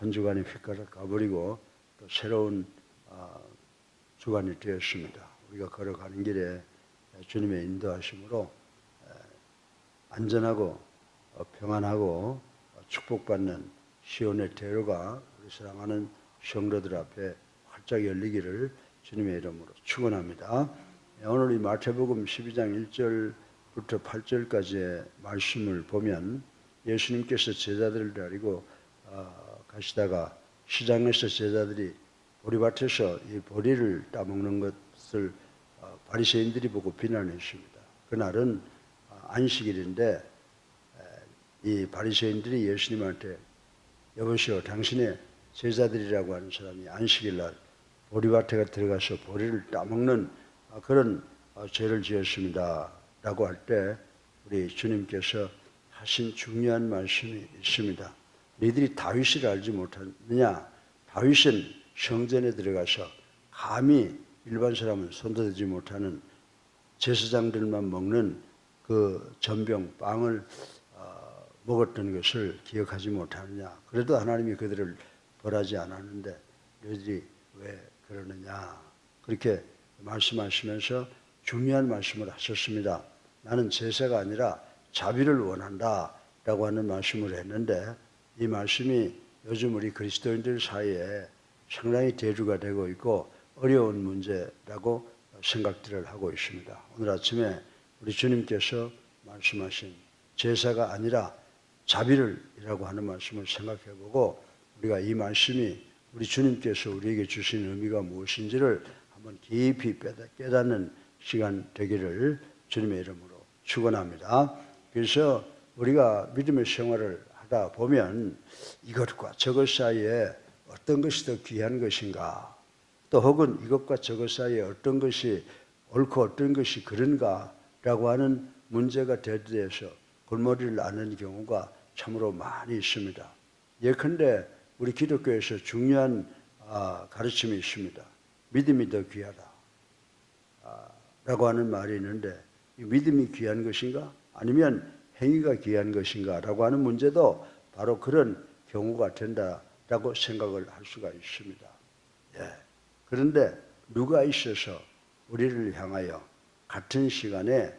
한 주간이 휙가락 가버리고 또 새로운 주간이 되었습니다. 우리가 걸어가는 길에 주님의 인도하심으로 안전하고 평안하고 축복받는 시온의 대로가 우리 사랑하는 성도들 앞에 활짝 열리기를 주님의 이름으로 축원합니다. 오늘 이 마태복음 12장 1절부터 8절까지의 말씀을 보면 예수님께서 제자들을 데리고 가시다가 시장에서 제자들이 보리밭에서 이 보리를 따먹는 것을 바리새인들이 보고 비난했습니다. 그날은 안식일인데 이 바리새인들이 예수님한테 여보시오, 당신의 제자들이라고 하는 사람이 안식일날 보리밭에 들어가서 보리를 따먹는 그런 죄를 지었습니다 라고 할 때 우리 주님께서 하신 중요한 말씀이 있습니다. 너희들이 다윗을 알지 못하느냐? 다윗은 성전에 들어가서 감히 일반 사람은 손도 대지 못하는 제사장들만 먹는 그 전병 빵을 먹었던 것을 기억하지 못하느냐? 그래도 하나님이 그들을 벌하지 않았는데 너희들이 왜 그러느냐? 그렇게 말씀하시면서 중요한 말씀을 하셨습니다. 나는 제사가 아니라 자비를 원한다 라고 하는 말씀을 했는데 이 말씀이 요즘 우리 그리스도인들 사이에 상당히 대두가 되고 있고 어려운 문제라고 생각들을 하고 있습니다. 오늘 아침에 우리 주님께서 말씀하신 제사가 아니라 자비를이라고 하는 말씀을 생각해보고 우리가 이 말씀이 우리 주님께서 우리에게 주신 의미가 무엇인지를 한번 깊이 깨닫는 시간 되기를 주님의 이름으로 축원합니다. 그래서 우리가 믿음의 생활을 하다 보면 이것과 저것 사이에 어떤 것이 더 귀한 것인가, 또 혹은 이것과 저것 사이에 어떤 것이 옳고 어떤 것이 그른가 라고 하는 문제가 대두돼서 골머리를 앓는 경우가 참으로 많이 있습니다. 예컨대 우리 기독교에서 중요한 가르침이 있습니다. 믿음이 더 귀하다 라고 하는 말이 있는데 이 믿음이 귀한 것인가 아니면 행위가 귀한 것인가 라고 하는 문제도 바로 그런 경우가 된다라고 생각을 할 수가 있습니다. 그런데 누가 있어서 우리를 향하여 같은 시간에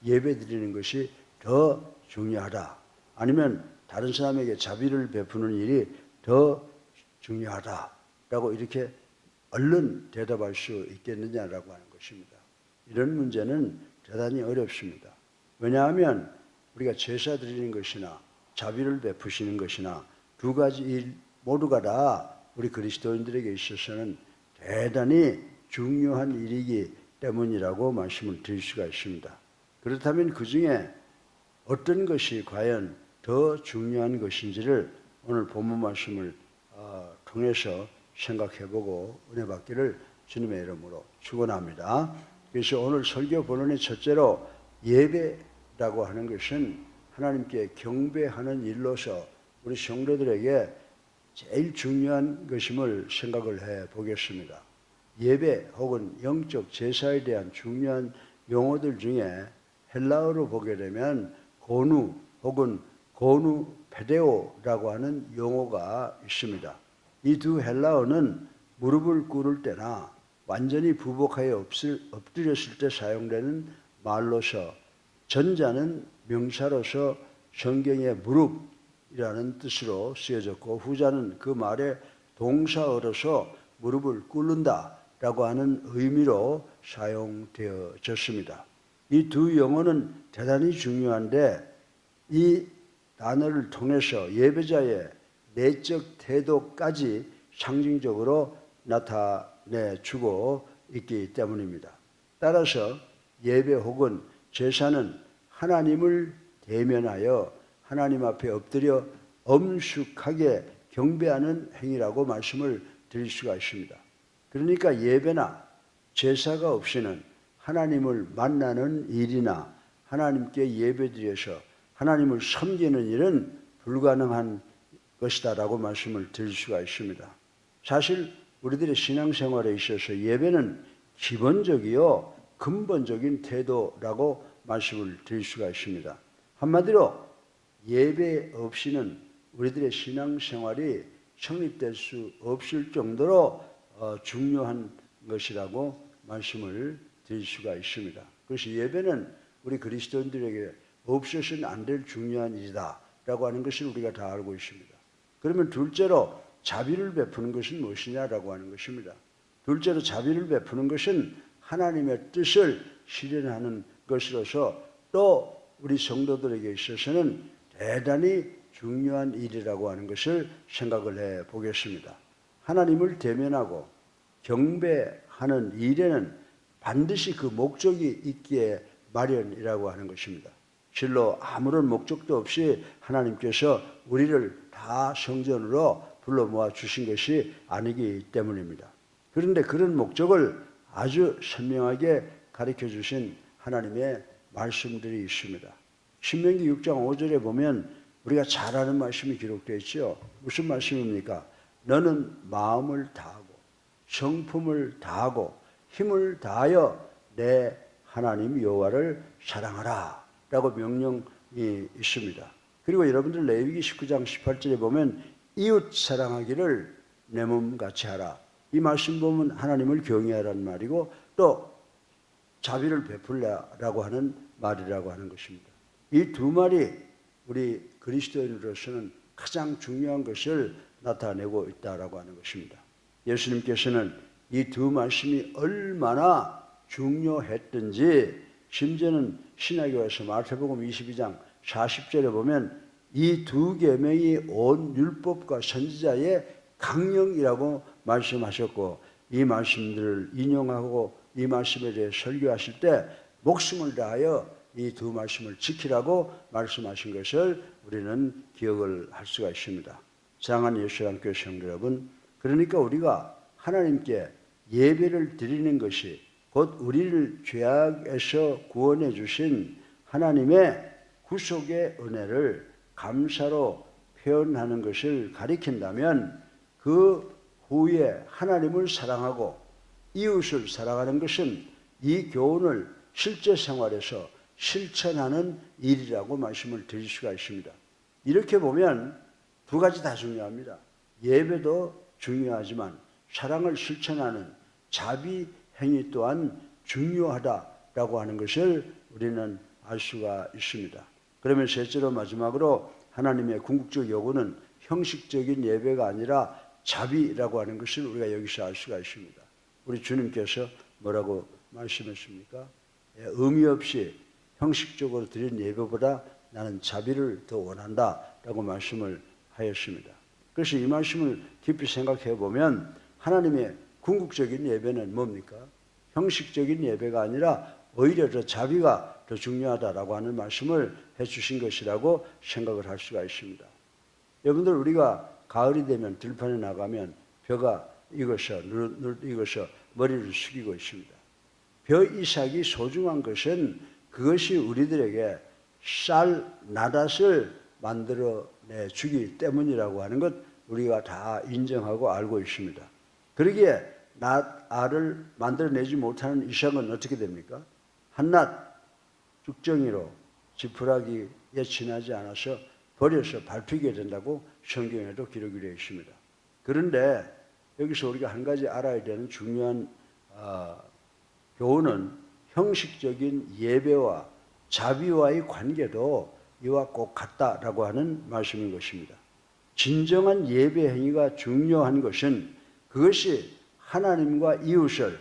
예배 드리는 것이 더 중요하다 아니면 다른 사람에게 자비를 베푸는 일이 더 중요하다라고 이렇게 얼른 대답할 수 있겠느냐라고 하는 것입니다. 이런 문제는 대단히 어렵습니다. 왜냐하면 우리가 제사 드리는 것이나 자비를 베푸시는 것이나 두 가지 일 모두가 다 우리 그리스도인들에게 있어서는 대단히 중요한 일이기 때문이라고 말씀을 드릴 수가 있습니다. 그렇다면 그 중에 어떤 것이 과연 더 중요한 것인지를 오늘 본문 말씀을 통해서 생각해보고 은혜 받기를 주님의 이름으로 축원합니다. 그래서 오늘 설교 본문의 첫째로 예배라고 하는 것은 하나님께 경배하는 일로서 우리 성도들에게 제일 중요한 것임을 생각을 해 보겠습니다. 예배 혹은 영적 제사에 대한 중요한 용어들 중에 헬라어로 보게 되면 고누 혹은 고누 페데오라고 하는 용어가 있습니다. 이 두 헬라어는 무릎을 꿇을 때나 완전히 부복하여 엎드렸을 때 사용되는 말로서 전자는 명사로서 성경의 무릎이라는 뜻으로 쓰여졌고 후자는 그 말의 동사어로서 무릎을 꿇는다라고 하는 의미로 사용되어졌습니다. 이 두 용어는 대단히 중요한데 이 단어를 통해서 예배자의 내적 태도까지 상징적으로 나타내주고 있기 때문입니다. 따라서 예배 혹은 제사는 하나님을 대면하여 하나님 앞에 엎드려 엄숙하게 경배하는 행위라고 말씀을 드릴 수가 있습니다. 그러니까 예배나 제사가 없이는 하나님을 만나는 일이나 하나님께 예배드려서 하나님을 섬기는 일은 불가능한 것이다라고 말씀을 드릴 수가 있습니다. 사실 우리들의 신앙생활에 있어서 예배는 기본적이요 근본적인 태도라고 말씀을 드릴 수가 있습니다. 한마디로 예배 없이는 우리들의 신앙생활이 성립될 수 없을 정도로 중요한 것이라고 말씀을 드릴 수가 있습니다. 그래서 예배는 우리 그리스도인들에게 없어서는 안 될 중요한 일이다 라고 하는 것을 우리가 다 알고 있습니다. 그러면 둘째로 자비를 베푸는 것은 무엇이냐라고 하는 것입니다. 둘째로 자비를 베푸는 것은 하나님의 뜻을 실현하는 것으로서 또 우리 성도들에게 있어서는 대단히 중요한 일이라고 하는 것을 생각을 해 보겠습니다. 하나님을 대면하고 경배하는 일에는 반드시 그 목적이 있기에 마련이라고 하는 것입니다. 실로 아무런 목적도 없이 하나님께서 우리를 다 성전으로 불러 모아 주신 것이 아니기 때문입니다. 그런데 그런 목적을 아주 선명하게 가르쳐 주신 하나님의 말씀들이 있습니다. 신명기 6장 5절에 보면 우리가 잘 아는 말씀이 기록되어 있죠. 무슨 말씀입니까? 너는 마음을 다하고 성품을 다하고 힘을 다하여 내 하나님 여호와를 사랑하라 라고 명령이 있습니다. 그리고 여러분들 레위기 19장 18절에 보면 이웃 사랑하기를 내 몸같이 하라. 이 말씀 보면 하나님을 경외하라는 말이고 또 자비를 베풀라라고 하는 말이라고 하는 것입니다. 이 두 말이 우리 그리스도인으로서는 가장 중요한 것을 나타내고 있다라고 하는 것입니다. 예수님께서는 이 두 말씀이 얼마나 중요했던지 심지어는 신약에서 마태복음 22장 40절에 보면 이 두 계명이 온 율법과 선지자의 강령이라고 말씀하셨고 이 말씀들을 인용하고 이 말씀에 대해 설교하실 때 목숨을 다하여 이 두 말씀을 지키라고 말씀하신 것을 우리는 기억을 할 수가 있습니다. 사랑하는 예수님께 성도 여러분, 그러니까 우리가 하나님께 예배를 드리는 것이 곧 우리를 죄악에서 구원해 주신 하나님의 구속의 은혜를 감사로 표현하는 것을 가리킨다면 그 후에 하나님을 사랑하고 이웃을 사랑하는 것은 이 교훈을 실제 생활에서 실천하는 일이라고 말씀을 드릴 수가 있습니다. 이렇게 보면 두 가지 다 중요합니다. 예배도 중요하지만 사랑을 실천하는 자비 행위 또한 중요하다라고 하는 것을 우리는 알 수가 있습니다. 그러면 셋째로 마지막으로 하나님의 궁극적 요구는 형식적인 예배가 아니라 자비라고 하는 것을 우리가 여기서 알 수가 있습니다. 우리 주님께서 뭐라고 말씀했습니까? 의미 없이 형식적으로 드린 예배보다 나는 자비를 더 원한다라고 말씀을 하였습니다. 그래서 이 말씀을 깊이 생각해 보면 하나님의 궁극적인 예배는 뭡니까? 형식적인 예배가 아니라 오히려 더 자비가 더 중요하다라고 하는 말씀을 해주신 것이라고 생각을 할 수가 있습니다. 여러분들 우리가 가을이 되면 들판에 나가면 벼가 익어서 머리를 숙이고 있습니다. 벼 이삭이 소중한 것은 그것이 우리들에게 쌀 나닷을 만들어내 주기 때문이라고 하는 것 우리가 다 인정하고 알고 있습니다. 그러기에 알을 만들어내지 못하는 이삭은 어떻게 됩니까? 한낱 죽정이로 지푸라기에 지나지 않아서 버려서 밟히게 된다고 성경에도 기록이 되어 있습니다. 그런데 여기서 우리가 한 가지 알아야 되는 중요한 교훈은 형식적인 예배와 자비와의 관계도 이와 꼭 같다라고 하는 말씀인 것입니다. 진정한 예배 행위가 중요한 것은 그것이 하나님과 이웃을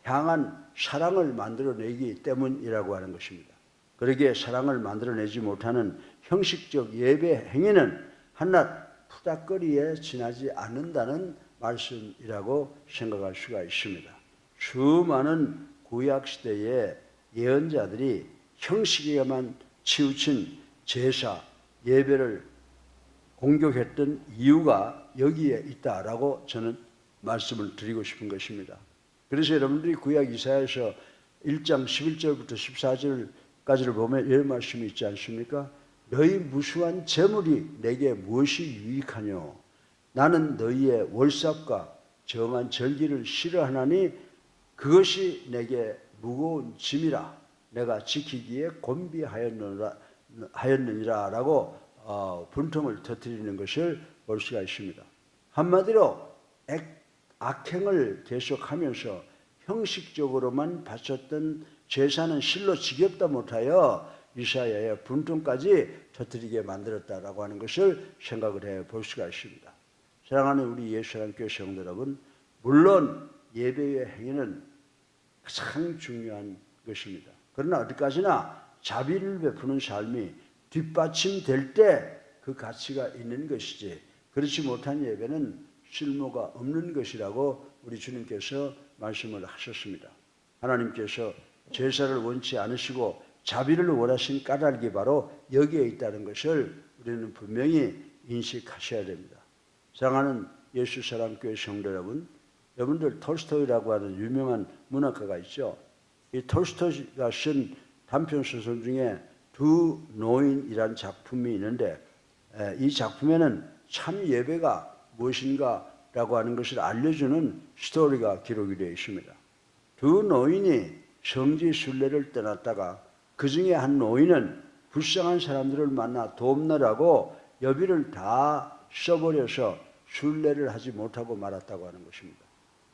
향한 사랑을 만들어내기 때문이라고 하는 것입니다. 그러기에 사랑을 만들어내지 못하는 형식적 예배 행위는 한낱 푸닥거리에 지나지 않는다는 말씀이라고 생각할 수가 있습니다. 수많은 구약시대의 예언자들이 형식에만 치우친 제사, 예배를 공격했던 이유가 여기에 있다라고 저는 말씀을 드리고 싶은 것입니다. 그래서 여러분들이 구약 이사야서 1장 11절부터 14절까지를 보면 이런 말씀이 있지 않습니까? 너희 무수한 재물이 내게 무엇이 유익하뇨? 나는 너희의 월삭과 정한 절기를 싫어하나니 그것이 내게 무거운 짐이라 내가 지키기에 곤비하였느니라 라고 분통을 터뜨리는 것을 볼 수가 있습니다. 한마디로 악행을 계속하면서 형식적으로만 바쳤던 제사는 실로 지겹다 못하여 이사야의 분통까지 터뜨리게 만들었다라고 하는 것을 생각을 해볼 수가 있습니다. 사랑하는 우리 예수님께 성도 여러분, 물론 예배의 행위는 가장 중요한 것입니다. 그러나 어디까지나 자비를 베푸는 삶이 뒷받침될 때 그 가치가 있는 것이지, 그렇지 못한 예배는 쓸모가 없는 것이라고 우리 주님께서 말씀을 하셨습니다. 하나님께서 제사를 원치 않으시고 자비를 원하신 까닭이 바로 여기에 있다는 것을 우리는 분명히 인식하셔야 됩니다. 사랑하는 예수사랑교회 성도 여러분, 여러분들 톨스토이라고 하는 유명한 문학가가 있죠. 이 톨스토이가 쓴 단편소설 중에 두 노인이라는 작품이 있는데, 이 작품에는 참 예배가 무엇인가라고 하는 것을 알려주는 스토리가 기록이 되어 있습니다. 두 노인이 성지 순례를 떠났다가 그 중에 한 노인은 불쌍한 사람들을 만나 돕느라고 여비를 다 써버려서 순례를 하지 못하고 말았다고 하는 것입니다.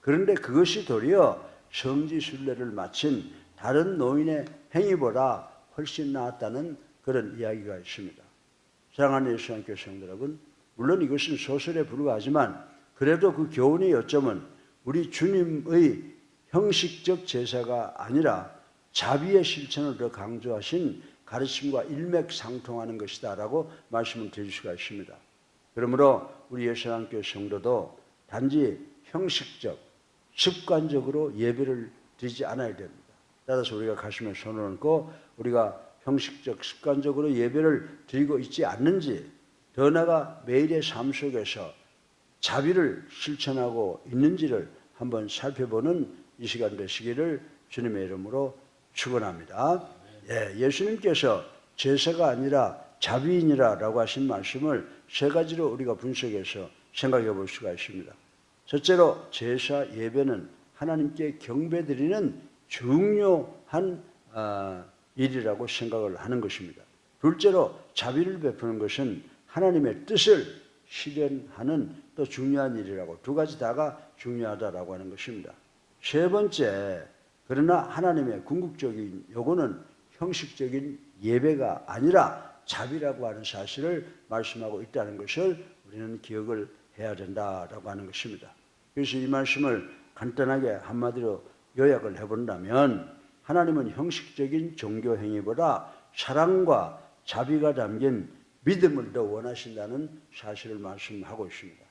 그런데 그것이 도리어 성지 순례를 마친 다른 노인의 행위보다 훨씬 나았다는 그런 이야기가 있습니다. 사랑하는 예수님께 성도 여러분, 물론 이것은 소설에 불과하지만 그래도 그 교훈의 요점은 우리 주님의 형식적 제사가 아니라 자비의 실천을 더 강조하신 가르침과 일맥상통하는 것이다 라고 말씀을 드릴 수가 있습니다. 그러므로 우리 예수님께 성도도 단지 형식적, 습관적으로 예배를 드리지 않아야 됩니다. 따라서 우리가 가슴에 손을 얹고 우리가 형식적, 습관적으로 예배를 드리고 있지 않는지, 더 나아가 매일의 삶 속에서 자비를 실천하고 있는지를 한번 살펴보는 이 시간 되시기를 주님의 이름으로 축원합니다. 예수님께서 제사가 아니라 자비이니라 라고 하신 말씀을 세 가지로 우리가 분석해서 생각해 볼 수가 있습니다. 첫째로 제사 예배는 하나님께 경배드리는 중요한 일이라고 생각을 하는 것입니다. 둘째로 자비를 베푸는 것은 하나님의 뜻을 실현하는 또 중요한 일이라고, 두 가지 다가 중요하다라고 하는 것입니다. 세 번째, 그러나 하나님의 궁극적인 요구는 형식적인 예배가 아니라 자비라고 하는 사실을 말씀하고 있다는 것을 우리는 기억을 해야 된다라고 하는 것입니다. 그래서 이 말씀을 간단하게 한마디로 요약을 해본다면, 하나님은 형식적인 종교 행위보다 사랑과 자비가 담긴 믿음을 더 원하신다는 사실을 말씀하고 있습니다.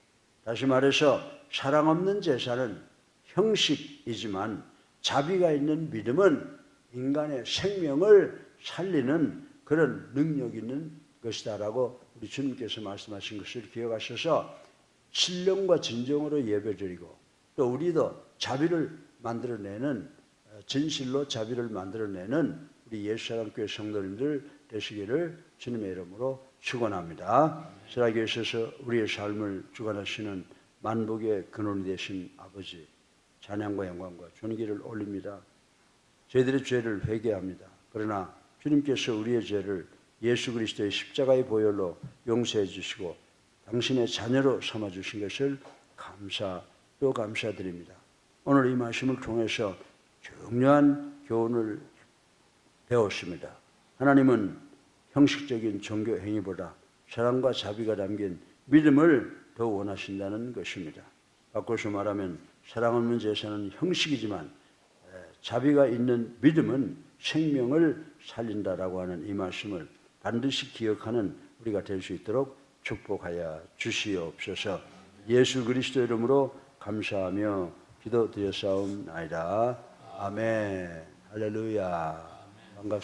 다시 말해서 사랑 없는 제사는 형식이지만 자비가 있는 믿음은 인간의 생명을 살리는 그런 능력 있는 것이다라고 우리 주님께서 말씀하신 것을 기억하셔서 신령과 진정으로 예배드리고, 또 우리도 자비를 만들어내는, 진실로 자비를 만들어내는 우리 예수사랑교회 성도님들 되시기를 주님의 이름으로 축원합니다. 살아계에 있어서 우리의 삶을 주관하시는 만복의 근원이 되신 아버지, 찬양과 영광과 존귀를 올립니다. 저희들의 죄를 회개합니다. 그러나 주님께서 우리의 죄를 예수 그리스도의 십자가의 보혈로 용서해 주시고 당신의 자녀로 삼아 주신 것을 또 감사드립니다. 오늘 이 말씀을 통해서 중요한 교훈을 배웠습니다. 하나님은 형식적인 종교 행위보다 사랑과 자비가 담긴 믿음을 더 원하신다는 것입니다. 바꿔서 말하면 사랑 없는 제사는 형식이지만 자비가 있는 믿음은 생명을 살린다라고 하는 이 말씀을 반드시 기억하는 우리가 될 수 있도록 축복하여 주시옵소서. 예수 그리스도 이름으로 감사하며 기도드렸사옵나이다. 아멘. 할렐루야. 반갑습니다.